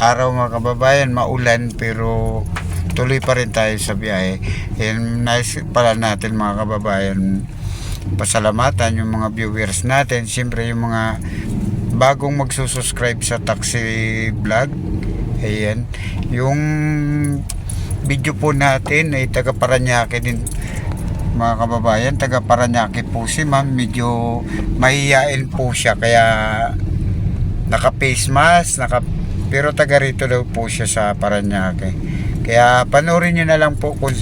araw mga kababayan, maulan pero tuloy pa rin tayo sa biyahe. And nice pala natin mga kababayan, pasalamatan yung mga viewers natin, siyempre yung mga bagong magsusubscribe sa Taxi Vlog. Ayan, yung video po natin ay taga Paranaque din mga kababayan, taga Paranaque po si ma'am. Medyo mahihain po siya kaya naka face mask, pero taga rito daw po siya sa Paranaque. Kaya panoorin nyo na lang po kung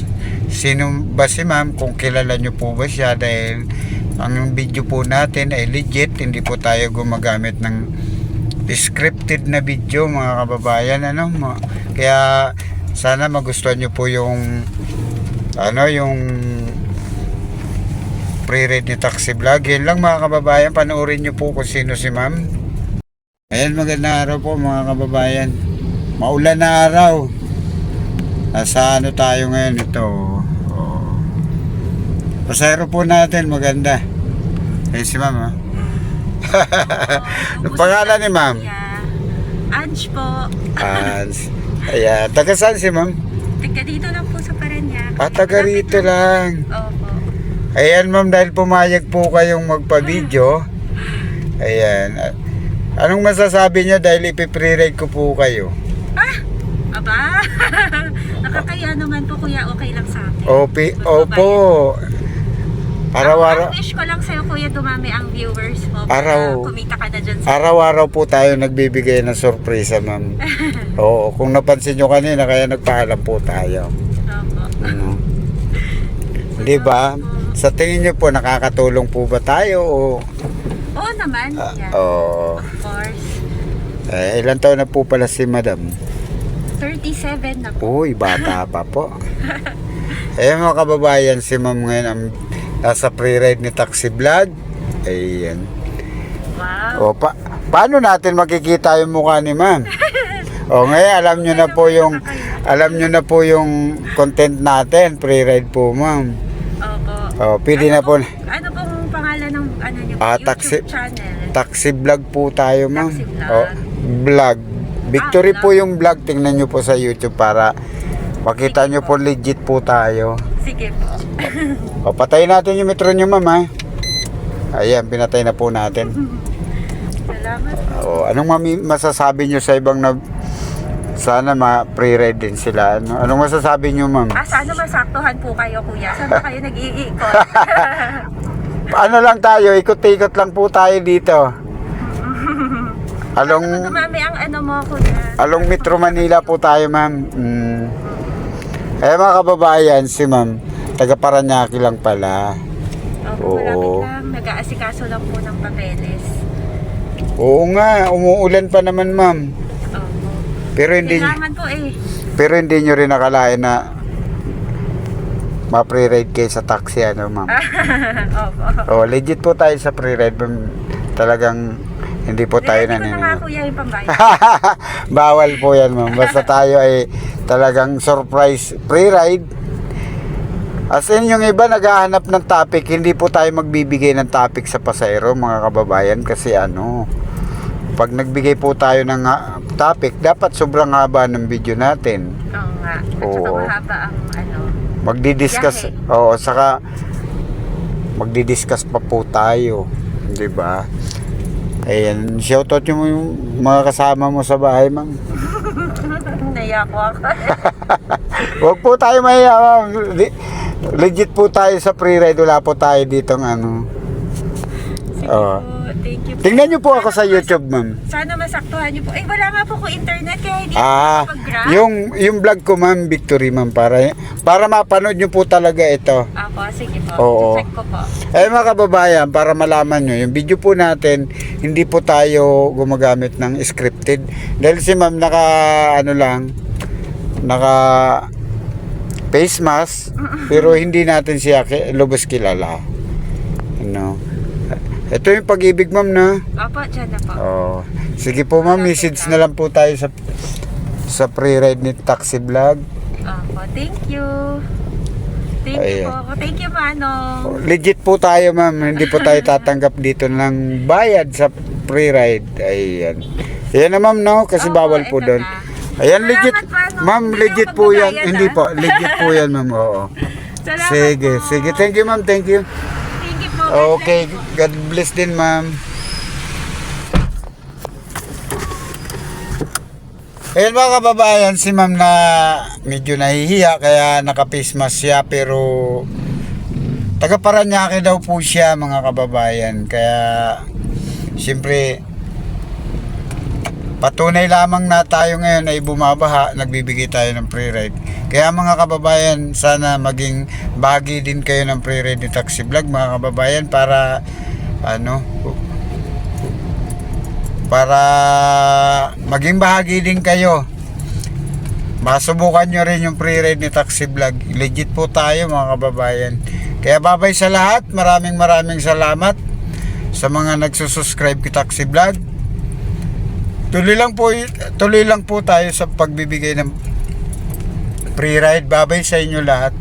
sino ba si ma'am, kung kilala nyo po ba siya, dahil ang video po natin ay legit, hindi po tayo gumagamit ng scripted na video mga kababayan. Kaya sana magustuhan nyo po yung yung pre-read ni Taxi Vlog. Yun lang mga kababayan, panoorin nyo po kung sino si ma'am. Ayan, magandang araw po mga kababayan. Maulan na araw. Nasa tayo ngayon ito. Pasahero po natin, maganda. Ayan si ma'am ha. Ang pangalan ni ma'am? Ange po. Ange. Ayan, taga saan si ma'am? Taga dito lang po sa Paranaque. Taga rito lang. Opo. Ayan ma'am, dahil pumayag po kayong magpa-video. Ayan. Anong masasabi nyo dahil ipipre-ride ko po kayo? Aba, nakakaya naman po kuya, okay lang sa akin. Opo. Araw-araw. Ang wish ko lang sa'yo kuya, dumami ang viewers mo. Kumita ka na dyan sa... Araw-araw po tayo nagbibigay ng sorpresa ma'am. Oo, kung napansin nyo kanina, kaya nagpaalam po tayo. Opo. Di ba? Sa tingin nyo po, nakakatulong po ba tayo o... Oo naman. Yeah. Oo. Of course. Ilan taon na po pala si madam? 37 na po. Uy, bata pa po. Mga kababayan, si ma'am ngayon ang nasa pre-ride ni Taxi Vlog. Ayan. Wow. Paano natin makikita yung mukha ni ma'am? Ngayon alam nyo na po yung content natin, pre-ride po ma'am. Opo. Pili na po. Ano pong pangalan ng niyo? Taxi, YouTube channel? Taxi Vlog po tayo ma'am. Taxi Vlog. Vlog. Victory Vlog. po yung vlog. Tingnan nyo po sa YouTube para makita nyo po legit po tayo. Sige po. Patayin natin yung metro nyo ma'am ha. Ayan, pinatay na po natin. Salamat. Anong masasabi nyo sa ibang sana pre-ride din sila? Anong masasabi nyo ma'am? Sana masaktuhan po kayo kuya. Saan ba kayo nag-iikot? Ano lang tayo, ikot-ikot lang po tayo dito. Dumami ang mo kuya. Along Metro Manila po tayo ma'am. Mga kababayan, si ma'am taga Paranaque lang pala. Malapit lang, nag-aasikaso lang po ng papeles. Oo nga, umuulan pa naman ma'am. Opo. Pero hindi nyo rin nakalain na ma-pre-ride kayo sa taxi ma'am. Opo. Legit po tayo sa pre-ride ma'am. Talagang hindi po tayo naniniwala. Kuya yung pambayad. Bawal po yan ma'am. Basta tayo ay talagang surprise pre-ride. As in, yung iba naghahanap ng topic, hindi po tayo magbibigay ng topic sa pasahero mga kababayan, kasi pag nagbigay po tayo ng topic, dapat sobrang haba ng video natin. Oo nga. At saka mahaba ang magdi-discuss. Saka magdi-discuss pa po tayo, di ba? Ayan, shoutout yung mga kasama mo sa bahay ma'am. Naiyak ko ako. Huwag po tayo mahiya ma'am. Legit po tayo sa pre-ride, wala po tayo ditong Sige po, thank you po. Tingnan nyo po ako sa YouTube ma'am. Sana masaktuhan nyo po. Wala nga po ko internet kaya hindi ako mag-grab. yung vlog ko ma'am, Victory ma'am, para mapanood nyo po talaga ito. Sige po. Oo. Check ko po. Mga kababayan, para malaman nyo, yung video po natin, hindi po tayo gumagamit ng scripted. Dahil si ma'am naka face mask, pero hindi natin siya lubos kilala. Ito yung pag-ibig ma'am na. Opo, dyan na po. Sige po ma'am, message na lang po tayo sa pre-ride ni Taxi Vlog. Opo, thank you. Thank you po. Thank you Manong. Legit po tayo ma'am, hindi po tayo tatanggap dito ng bayad sa pre-ride. Ayan. Yan na ma'am no, kasi bawal po doon. Ayan, Salamat legit. po, ano, Ma'am, hindi legit ako po yan. magbabayad, Hindi ah. po, legit po yan, ma'am. Oo. Salamat Sige, po. sige. Thank you, ma'am. Thank you. Thank you po. God Okay, bless po. God bless din, ma'am. Ayan mga kababayan, si ma'am na medyo nahihiya kaya naka-face mask siya pero taga Paranaque daw po siya mga kababayan. Kaya siyempre patunay lamang na tayo ngayon ay bumabaha, nagbibigay tayo ng free ride. Kaya mga kababayan, sana maging bahagi din kayo ng free ride ni Taxi Vlog mga kababayan para maging bahagi din kayo. Masubukan nyo rin yung free ride ni Taxi Vlog. Legit po tayo mga kababayan. Kaya babay sa lahat. Maraming salamat sa mga nagsusubscribe kay Taxi Vlog. Tuloy lang po tayo sa pagbibigay ng free ride. Babay sa inyo lahat.